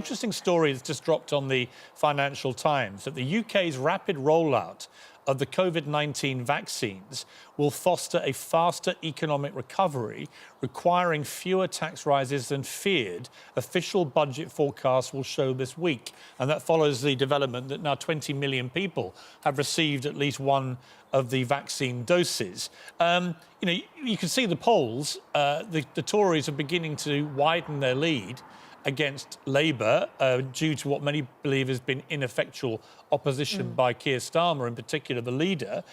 interesting story that's just dropped on the Financial Times that the UK's rapid rollout of the COVID-19 vaccines will foster a faster economic recovery, requiring fewer tax rises than feared, official budget forecasts will show this week. And that follows the development that now 20 million people have received at least one of the vaccine doses. You can see the polls, the Tories are beginning to widen their lead against Labour due to what many believe has been ineffectual opposition by Keir Starmer, in particular the leader.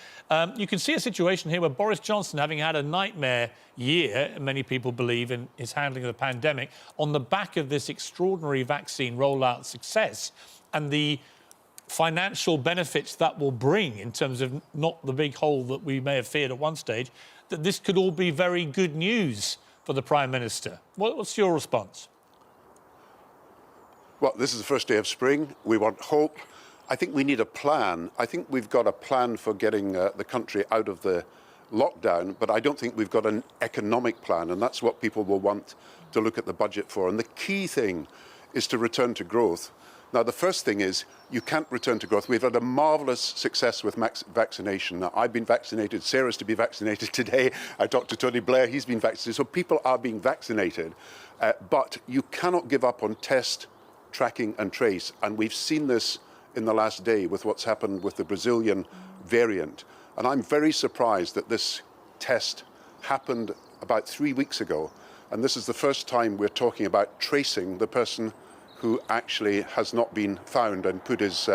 You can see a situation here where Boris Johnson, having had a nightmare year, many people believe, in his handling of the pandemic, on the back of this extraordinary vaccine rollout success and the financial benefits that will bring in terms of not the big hole that we may have feared at one stage, that this could all be very good news for the Prime Minister. What's your response? Well, this is the first day of spring. We want hope. I think we need a plan. I think we've got a plan for getting the country out of the lockdown, but I don't think we've got an economic plan, and that's what people will want to look at the budget for. And the key thing is to return to growth. Now, the first thing is you can't return to growth. We've had a marvellous success with vaccination. Now, I've been vaccinated. Sarah's to be vaccinated today. I talked to Tony Blair. He's been vaccinated. So people are being vaccinated. But you cannot give up on test, tracking and trace. And we've seen this in the last day with what's happened with the Brazilian variant. And I'm very surprised that this test happened about 3 weeks ago. And this is the first time we're talking about tracing the person who actually has not been found and put his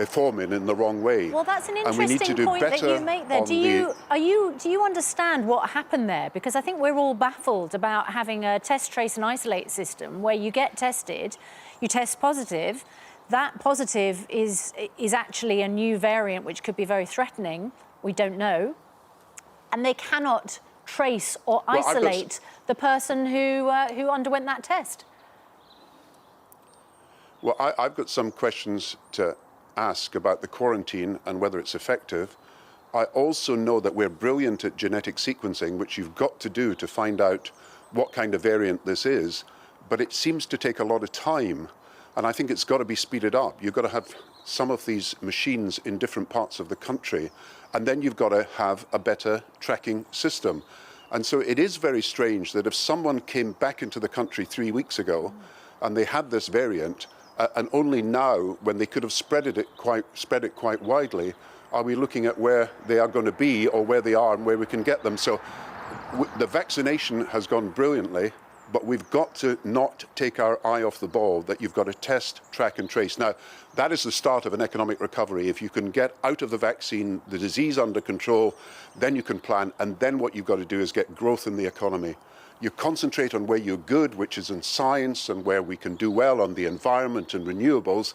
form in the wrong way. Well, that's an interesting point that you make there. Do you understand what happened there? Because I think we're all baffled about having a test, trace and isolate system where you get tested, you test positive, that positive is actually a new variant which could be very threatening, we don't know, and they cannot trace or isolate the person who underwent that test. Well, I've got some questions to ask about the quarantine and whether it's effective. I also know that we're brilliant at genetic sequencing, which you've got to do to find out what kind of variant this is, but it seems to take a lot of time, and I think it's got to be speeded up. You've got to have some of these machines in different parts of the country, and then you've got to have a better tracking system. And so it is very strange that if someone came back into the country 3 weeks ago and they had this variant, and only now, when they could have spread it quite widely, are we looking at where they are going to be or where they are and where we can get them. So the vaccination has gone brilliantly, but we've got to not take our eye off the ball, that you've got to test, track and trace. Now, that is the start of an economic recovery. If you can get out of the vaccine, the disease under control, then you can plan, and then what you've got to do is get growth in the economy. You concentrate on where you're good, which is in science, and where we can do well on the environment and renewables,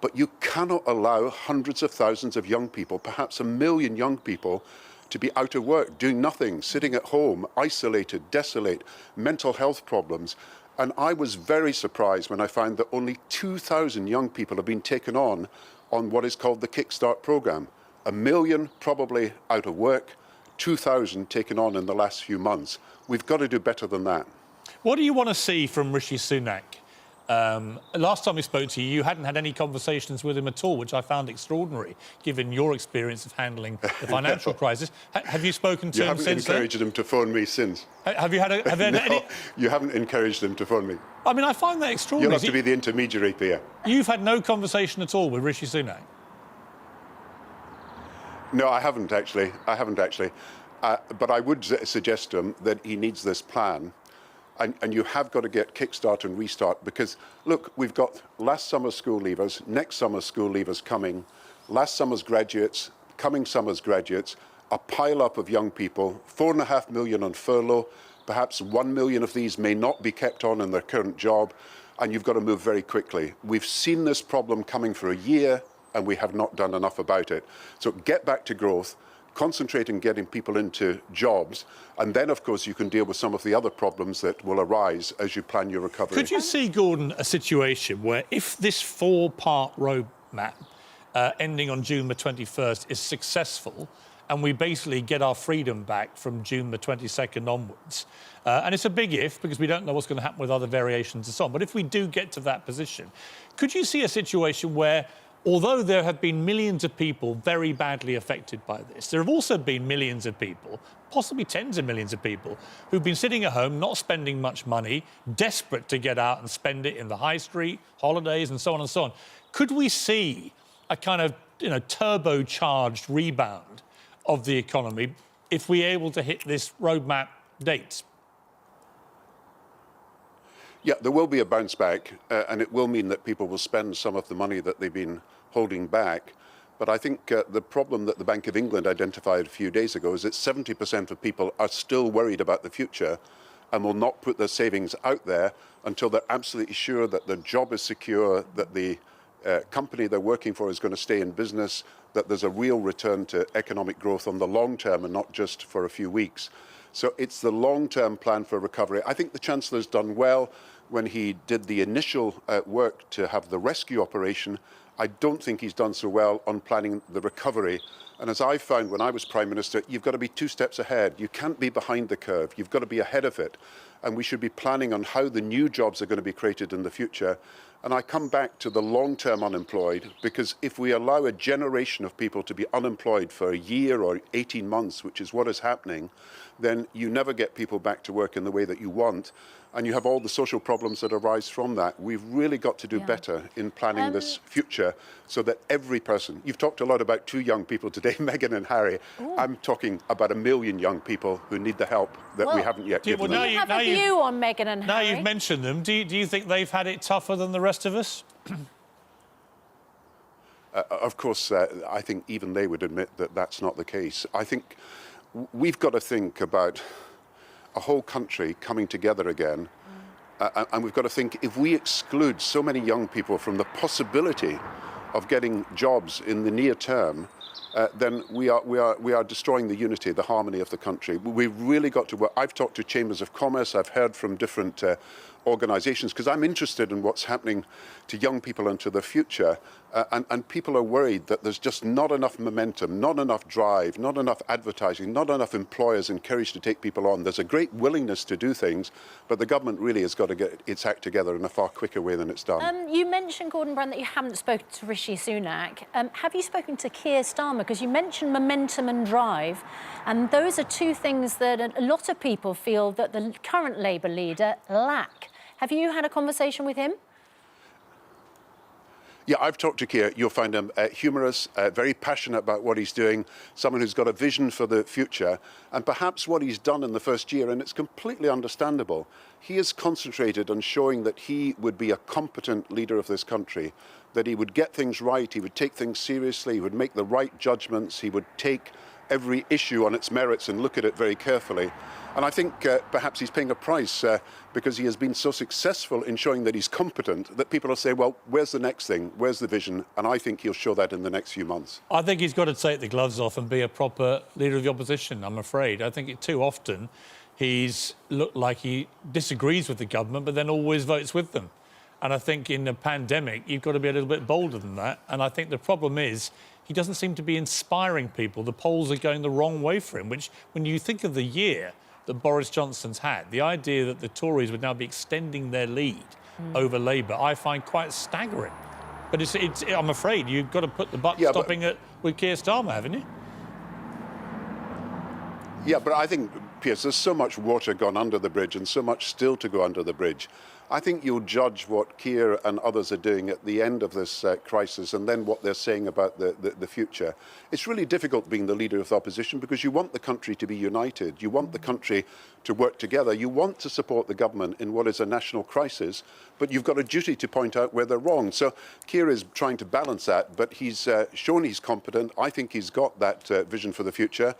but you cannot allow hundreds of thousands of young people, perhaps 1 million young people, to be out of work, doing nothing, sitting at home, isolated, desolate, mental health problems. And I was very surprised when I found that only 2,000 young people have been taken on what is called the Kickstart programme. 1 million probably out of work, 2,000 taken on in the last few months. We've got to do better than that. What do you want to see from Rishi Sunak? Last time we spoke to you, you hadn't had any conversations with him at all, which I found extraordinary, given your experience of handling the financial crisis. Have you spoken to him since then? You haven't encouraged him to phone me since. Have you had any... You haven't encouraged him to phone me. I mean, I find that extraordinary. You'll have to be the intermediary, Pierre. You've had no conversation at all with Rishi Sunak? No, I haven't actually. But I would suggest to him that he needs this plan. And you have got to get Kickstart and Restart, because, look, we've got last summer's school leavers, next summer's school leavers coming, last summer's graduates, coming summer's graduates, a pile-up of young people, 4.5 million on furlough, perhaps 1 million of these may not be kept on in their current job, and you've got to move very quickly. We've seen this problem coming for a year, and we have not done enough about it. So get back to growth, concentrate on getting people into jobs, and then, of course, you can deal with some of the other problems that will arise as you plan your recovery. Could you see, Gordon, a situation where if this 4-part roadmap ending on June the 21st is successful and we basically get our freedom back from June the 22nd onwards. And it's a big if, because we don't know what's going to happen with other variations and so on. But if we do get to that position, could you see a situation where, although there have been millions of people very badly affected by this, there have also been millions of people, possibly tens of millions of people, who've been sitting at home, not spending much money, desperate to get out and spend it in the high street, holidays, and so on and so on. Could we see a kind of, turbocharged rebound of the economy if we're able to hit this roadmap dates? Yeah, there will be a bounce back, and it will mean that people will spend some of the money that they've been holding back. But I think the problem that the Bank of England identified a few days ago is that 70% of people are still worried about the future and will not put their savings out there until they're absolutely sure that their job is secure, that the company they're working for is going to stay in business, that there's a real return to economic growth on the long term and not just for a few weeks. So it's the long-term plan for recovery. I think the Chancellor's done well when he did the initial work to have the rescue operation. I don't think he's done so well on planning the recovery. And as I found when I was Prime Minister, you've got to be 2 steps ahead. You can't be behind the curve. You've got to be ahead of it. And we should be planning on how the new jobs are going to be created in the future. And I come back to the long-term unemployed, because if we allow a generation of people to be unemployed for a year or 18 months, which is what is happening, then you never get people back to work in the way that you want. And you have all the social problems that arise from that. We've really got to do better in planning this future so that every person... You've talked a lot about 2 young people today, Meghan and Harry. Ooh. I'm talking about 1 million young people who need the help that we haven't yet given them. Do you have a view on Meghan and Harry? Now you've mentioned them, do you think they've had it tougher than the rest of us? Of course, I think even they would admit that that's not the case. I think we've got to think about a whole country coming together again. And we've got to think, if we exclude so many young people from the possibility of getting jobs in the near term, then we are destroying the unity, the harmony of the country. We've really got to work. I've talked to chambers of commerce. I've heard from different organisations, because I'm interested in what's happening to young people and to the future. And people are worried that there's just not enough momentum, not enough drive, not enough advertising, not enough employers encouraged to take people on. There's a great willingness to do things, but the government really has got to get its act together in a far quicker way than it's done. You mentioned, Gordon Brown, that you haven't spoken to Rishi Sunak. Have you spoken to Keir Starmer? Because you mentioned momentum and drive, and those are 2 things that a lot of people feel that the current Labour leader lack. Have you had a conversation with him? Yeah, I've talked to Keir. You'll find him humorous, very passionate about what he's doing, someone who's got a vision for the future, and perhaps what he's done in the first year, and it's completely understandable. He has concentrated on showing that he would be a competent leader of this country, that he would get things right, he would take things seriously, he would make the right judgments, he would take every issue on its merits and look at it very carefully. And I think perhaps he's paying a price because he has been so successful in showing that he's competent that people will say, well, where's the next thing? Where's the vision? And I think he'll show that in the next few months. I think he's got to take the gloves off and be a proper leader of the opposition, I'm afraid. I think too often he's looked like he disagrees with the government but then always votes with them. And I think in a pandemic, you've got to be a little bit bolder than that. And I think the problem is he doesn't seem to be inspiring people. The polls are going the wrong way for him, which, when you think of the year that Boris Johnson's had, the idea that the Tories would now be extending their lead over Labour, I find quite staggering. But I'm afraid you've got to put the buck stopping it with Keir Starmer, haven't you? Yeah, but I think, Piers, there's so much water gone under the bridge and so much still to go under the bridge. I think you'll judge what Keir and others are doing at the end of this crisis and then what they're saying about the future. It's really difficult being the leader of the opposition because you want the country to be united. You want the country to work together. You want to support the government in what is a national crisis, but you've got a duty to point out where they're wrong. So Keir is trying to balance that, but he's shown he's competent. I think he's got that vision for the future.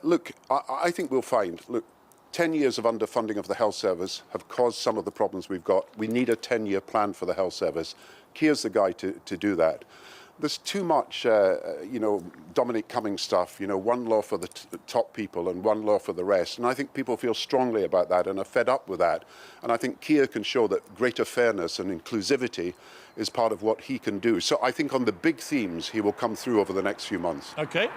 Look, I think we'll find, 10 years of underfunding of the health service have caused some of the problems we've got. We need a 10-year plan for the health service. Keir's the guy to do that. There's too much, Dominic Cummings stuff, one law for the top people and one law for the rest. And I think people feel strongly about that and are fed up with that. And I think Keir can show that greater fairness and inclusivity is part of what he can do. So I think on the big themes, he will come through over the next few months. OK.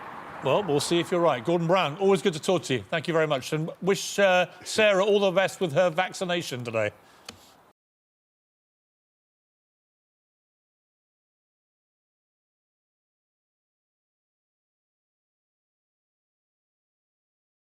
Well, we'll see if you're right. Gordon Brown, always good to talk to you. Thank you very much. And wish Sarah all the best with her vaccination today.